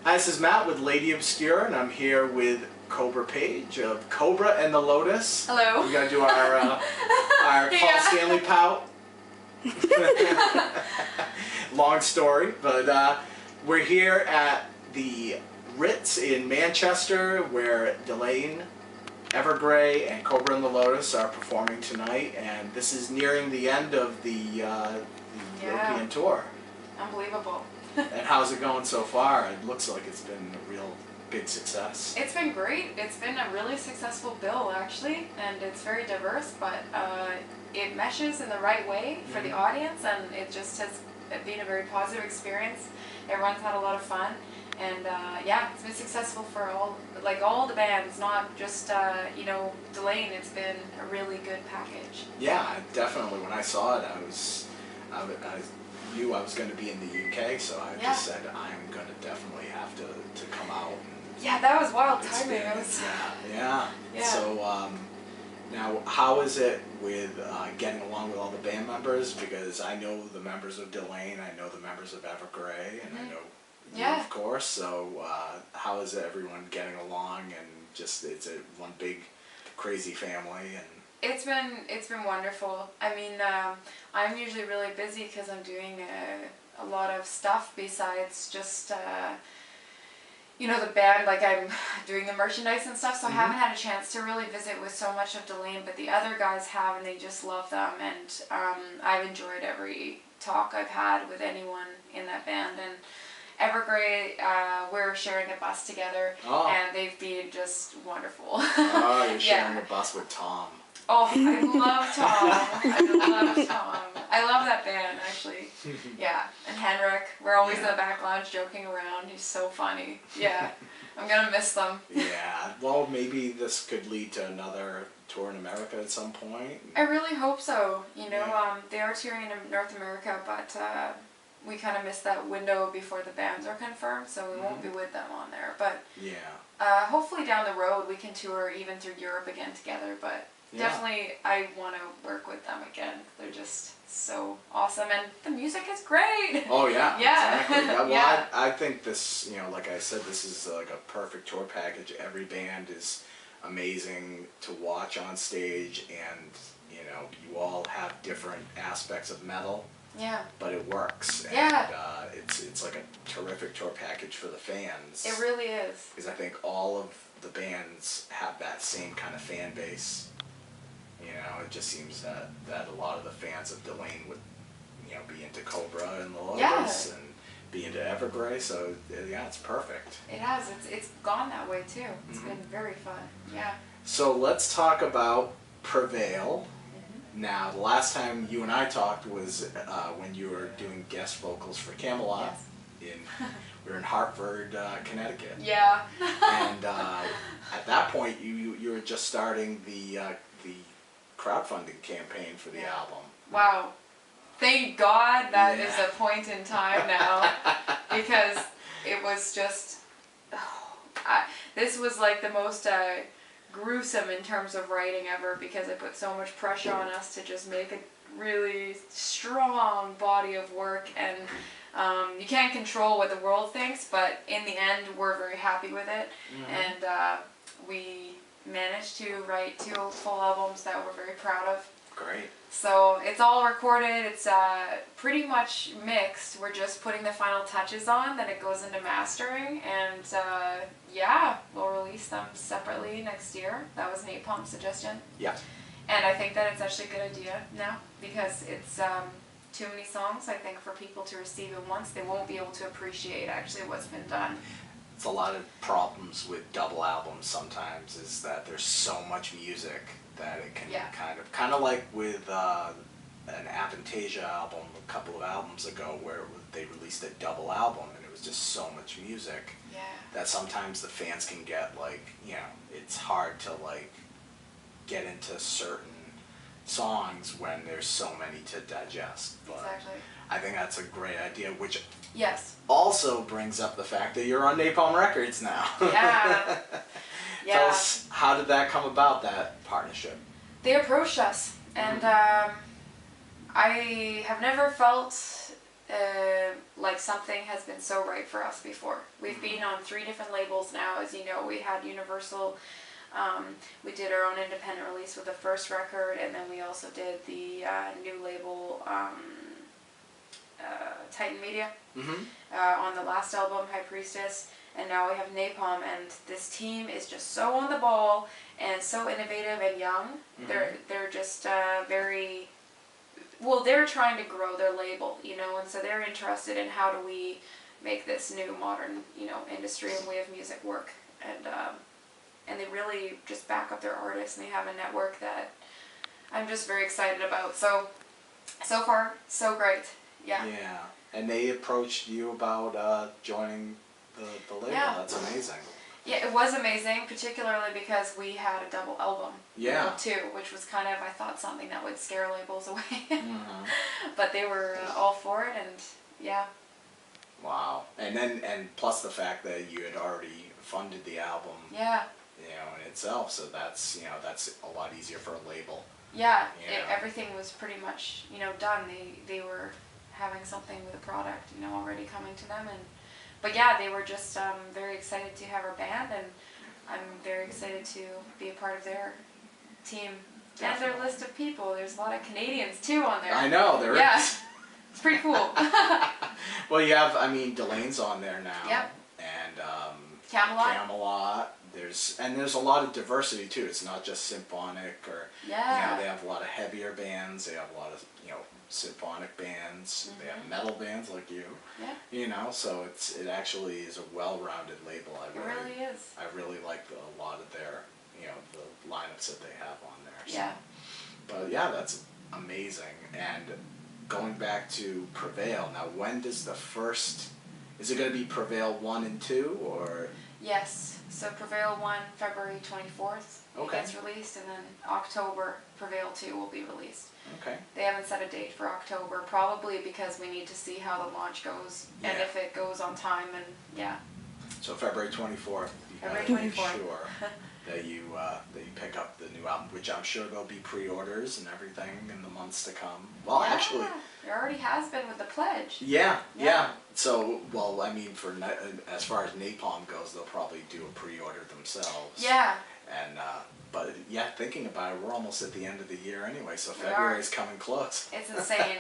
Hi, this is Matt with Lady Obscure, and I'm here with Kobra Paige of Kobra and the Lotus. Hello. We gotta do our Paul Stanley pout. Long story, but we're here at the Ritz in Manchester, where Delain, Evergrey, and Kobra and the Lotus are performing tonight, and this is nearing the end of the European tour. Unbelievable. And how's it going so far? It looks like it's been a real big success. It's been great. It's been a really successful bill, actually, and it's very diverse, but it meshes in the right way for the audience, and it just has been a very positive experience. Everyone's had a lot of fun, and yeah, it's been successful for all the bands, not just Delain. It's been a really good package. Yeah, definitely. When I saw it, I knew I was going to be in the UK, so I just said I'm going to definitely have to come out. Yeah, that was wild timing. Yeah. So now, how is it with getting along with all the band members? Because I know the members of Delain, I know the members of Evergrey, and I know you, of course. So how is everyone getting along? And just it's a one big crazy family. And It's been wonderful. I mean, I'm usually really busy because I'm doing a lot of stuff besides just the band. Like, I'm doing the merchandise and stuff, so I haven't had a chance to really visit with so much of Delain, but the other guys have, and they just love them, and I've enjoyed every talk I've had with anyone in that band. And Evergrey, we're sharing a bus together, and they've been just wonderful. Oh, you're sharing a bus with Tom. Oh, I love Tom. I love that band, actually. Yeah, and Henrik. We're always in the back lounge joking around. He's so funny. Yeah, I'm gonna miss them. Yeah, well, maybe this could lead to another tour in America at some point. I really hope so. They are touring in North America, but we kind of missed that window before the bands are confirmed, so we won't be with them on there. But hopefully down the road we can tour even through Europe again together, but definitely I want to work with them again. They're just so awesome, and the music is great. Oh yeah, exactly. Well, I think this, like I said, this is like a perfect tour package. Every band is amazing to watch on stage, and you all have different aspects of metal. Yeah. But it works. And, it's like a terrific tour package for the fans. It really is. Because I think all of the bands have that same kind of fan base. It just seems that a lot of the fans of Delain would, be into Kobra and the Lotus and be into Evergrey. So yeah, it's perfect. It has. It's gone that way too. It's been very fun. Yeah. So let's talk about Prevail. Now, the last time you and I talked was when you were doing guest vocals for Camelot. Yes. We were in Hartford, Connecticut. Yeah. And at that point, you were just starting the crowdfunding campaign for the album. Wow. Thank God that is a point in time now, because it was just, this was like the most gruesome in terms of writing ever, because it put so much pressure on us to just make a really strong body of work, and you can't control what the world thinks, but in the end we're very happy with it. And we managed to write 2 full albums that we're very proud of. Great. So it's all recorded, it's pretty much mixed. We're just putting the final touches on, then it goes into mastering, and we'll release them separately next year. That was Napalm's suggestion. Yeah. And I think that it's actually a good idea now, because it's too many songs, I think, for people to receive at once. They won't be able to appreciate actually what's been done. It's a lot of problems with double albums sometimes, is that there's so much music that it can kind of like with an Aphantasia album a couple of albums ago, where they released a double album and it was just so much music that sometimes the fans can get it's hard to get into certain songs when there's so many to digest. But exactly. I think that's a great idea, which also brings up the fact that you're on Napalm Records now. Yeah. Tell us, how did that come about, that partnership? They approached us, and I have never felt like something has been so right for us before. We've been on 3 different labels now, as you know. We had Universal, we did our own independent release with the first record, and then we also did the new label, Titan Media, on the last album, High Priestess, and now we have Napalm, and this team is just so on the ball and so innovative and young. They're just very, well, they're trying to grow their label, you know, and so they're interested in how do we make this new modern, you know, industry and way of music work, and they really just back up their artists, and they have a network that I'm just very excited about. So far, so great. Yeah. Yeah. And they approached you about joining the label. Yeah. That's amazing. Yeah, it was amazing, particularly because we had a double album, yeah, too, which was kind of, I thought, something that would scare labels away. But they were all for it, and yeah. Wow. And plus the fact that you had already funded the album. Yeah. You know, in itself, so that's, you know, that's a lot easier for a label. Yeah, You know? everything was pretty much, you know, done. They were having something with a product, you know, already coming to them, but yeah, they were just very excited to have our band, and I'm very excited to be a part of their team. Definitely. And their list of people. There's a lot of Canadians too on there. I know, there is. It's pretty cool. Well, you have, I mean, Delain's on there now. Yep. And Camelot. There's a lot of diversity too. It's not just symphonic or, you know, they have a lot of heavier bands. They have a lot of, you know, symphonic bands. They have metal bands like you. Yeah. You know, so it actually is a well-rounded label. It really is. I really like a lot of their, you know, the lineups that they have on there. So. Yeah. But yeah, that's amazing. And going back to Prevail, now when does the first, is it going to be Prevail 1 and 2 or? Yes, so Prevail 1, February 24th, Okay. gets released, and then October, Prevail 2 will be released. Okay. They haven't set a date for October, probably because we need to see how the launch goes, and if it goes on time, and yeah. So February 24th, you February gotta make 24th. sure that you pick up the new album, which I'm sure there'll be pre-orders and everything in the months to come. Well, Yeah, actually, there already has been with the pledge. yeah. So, well, I mean, as far as Napalm goes, they'll probably do a pre-order themselves. Yeah. And but yeah, thinking about it, we're almost at the end of the year anyway, so We are. February's coming close. It's insane.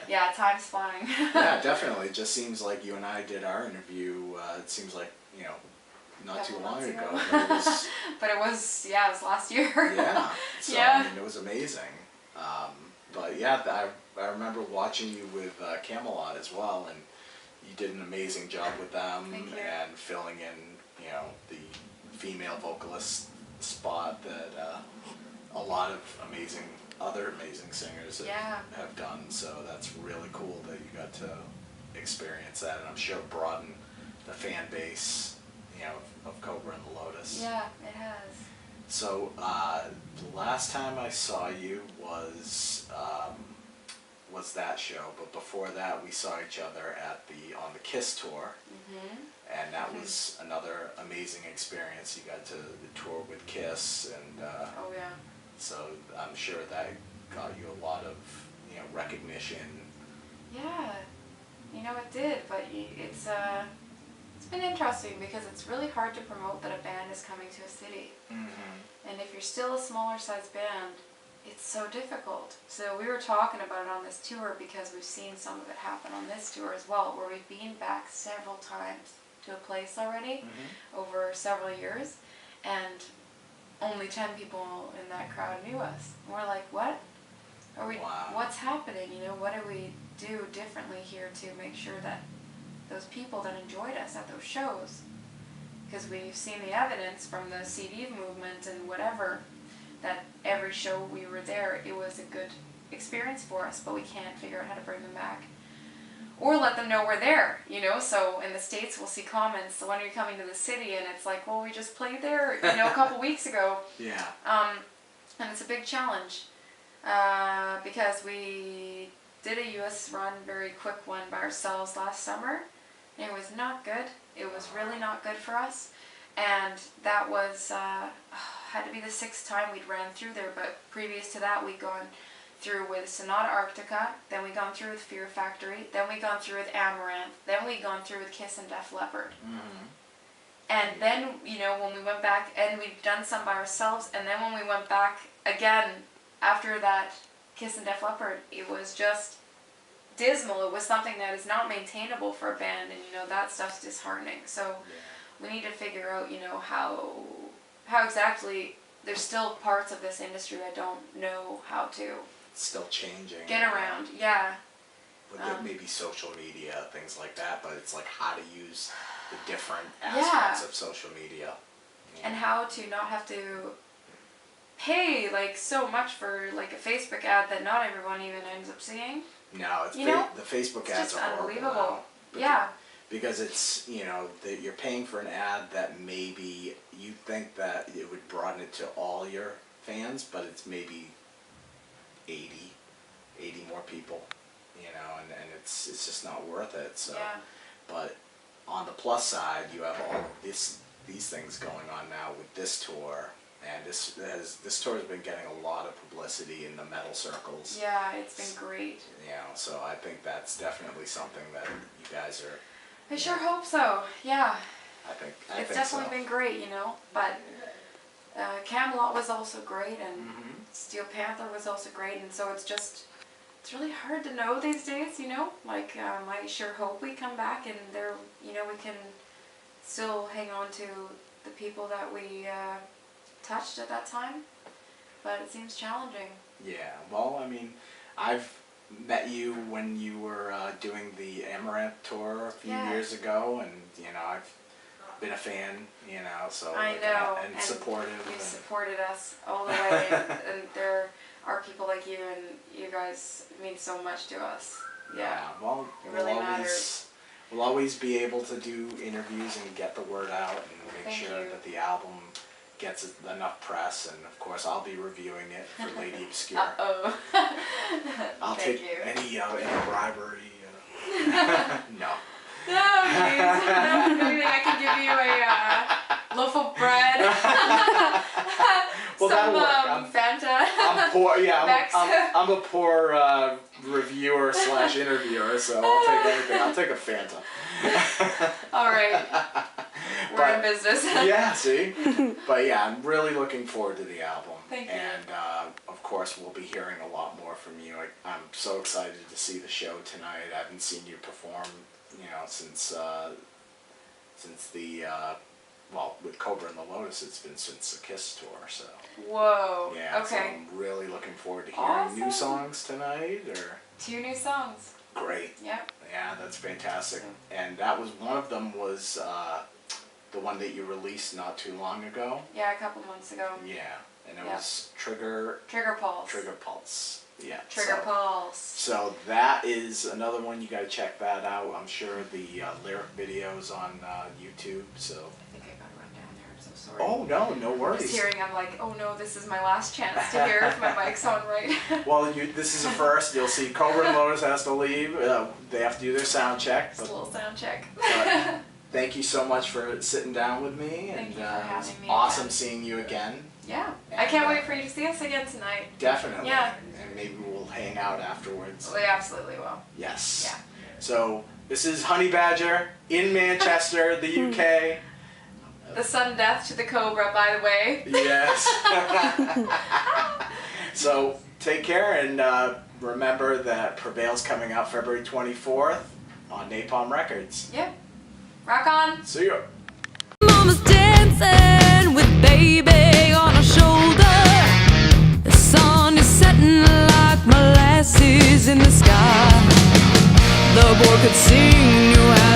Yeah, time's flying. Yeah, definitely. It just seems like you and I did our interview. It seems like, you know, not too long ago. But it was, but it was last year. Yeah. So Yeah. I mean, it was amazing. But yeah, I remember watching you with Camelot as well, and you did an amazing job with them. Thank you. And filling in, you know, the female vocalist spot that a lot of other amazing singers have done. So that's really cool that you got to experience that, and I'm sure it broadened the fan base, you know, of Kobra and the Lotus. Yeah, it has. So the last time I saw you was that show, but before that we saw each other on the Kiss tour, and that was another amazing experience. You got to tour with Kiss, and Oh yeah. so I'm sure that got you a lot of, you know, recognition. Yeah, you know it did, but it's been interesting because it's really hard to promote that a band is coming to a city. And if you're still a smaller size band, it's so difficult. So we were talking about it on this tour because we've seen some of it happen on this tour as well, where we've been back several times to a place already over several years, and only 10 people in that crowd knew us. And we're like, what? What's happening? You know, what do we do differently here to make sure that those people that enjoyed us at those shows, because we've seen the evidence from the CD movement and whatever, that every show we were there, it was a good experience for us, but we can't figure out how to bring them back. Or let them know we're there, you know, so in the States we'll see comments, so when are you coming to the city? And it's like, well, we just played there, you know, a couple weeks ago. Yeah. And it's a big challenge, because we did a US run, very quick one by ourselves last summer. It was not good. It was really not good for us. And that was, had to be the 6th time we'd ran through there, but previous to that we'd gone through with Sonata Arctica, then we gone through with Fear Factory, then we gone through with Amaranth, then we gone through with Kiss and Def Leppard. And then, you know, when we went back, and we'd done some by ourselves, and then when we went back again after that Kiss and Def Leppard, it was just dismal. It was something that is not maintainable for a band, and, you know, that stuff's disheartening. So we need to figure out, you know, how exactly, there's still parts of this industry I don't know how to Still changing. get around. Yeah. With maybe social media, things like that, but it's like how to use the different aspects of social media. And how to not have to pay like so much for like a Facebook ad that not everyone even ends up seeing. No, it's the Facebook ads just are horrible unbelievable. now. Yeah. Because it's, you know, that you're paying for an ad that maybe you think that it would broaden it to all your fans, but it's maybe 80 more people, you know, and it's just not worth it. So, but on the plus side, you have all of these things going on now with this tour, and this tour has been getting a lot of publicity in the metal circles. Yeah, it's been great. You know, so I think that's definitely something that you guys are. I sure hope so. Yeah. I think it's definitely been great, you know. But Camelot was also great, and Steel Panther was also great, and so it's really hard to know these days, you know. Like I sure hope we come back and there, you know, we can still hang on to the people that we touched at that time. But it seems challenging. Yeah. Well, I mean, I've met you when you were doing the Amaranth tour a few years ago, and you know, I've been a fan, you know, so I know, and supportive. You supported us all the way, and there are people like you, and you guys mean so much to us. Yeah. Well, it really matters. We'll always be able to do interviews and get the word out and make sure that the album gets enough press, and of course I'll be reviewing it for Lady Obscure. I'll take any bribery. No. No, please. Maybe I can give you a loaf of bread. Well, some Fanta. I'm poor. Yeah, I'm a poor reviewer / interviewer, so I'll take anything. I'll take a Fanta. All right. We're in business. Yeah, see? But yeah, I'm really looking forward to the album. Thank you. And of course, we'll be hearing a lot more from you. I'm so excited to see the show tonight. I haven't seen you perform, you know, since the with Kobra and the Lotus, it's been since the Kiss tour. So. Whoa. Yeah. Okay. So I'm really looking forward to hearing new songs tonight. Or 2 new songs. Great. Yep. Yeah, that's fantastic. And that was one of them was the one that you released not too long ago. Yeah, a couple months ago. Yeah, and it was Trigger Pulse. Trigger Pulse. Yeah. Trigger Pulse. So that is another one. You got to check that out. I'm sure the lyric videos on YouTube. So. I think I got to run down there. I'm so sorry. Oh no worries. Just hearing, I'm like, oh no, this is my last chance to hear if my mic's on right. Well, this is a first. You'll see Kobra and Lotus has to leave. They have to do their sound check. Just a little sound check. But thank you so much for sitting down with me. Thank you for having me. Awesome again. Seeing you again. Yeah. And, I can't wait for you to see us again tonight. Definitely. Yeah. And maybe we'll hang out afterwards. We absolutely will. Yes. Yeah. So this is Honey Badger in Manchester, the UK. The sudden death to the Cobra, by the way. Yes. So take care, and remember that Prevail's coming out February 24th on Napalm Records. Yep. Rock on. See ya. Mama's dancing with baby on her shoulder. The sun is setting like molasses in the sky. The boy could sing, knew how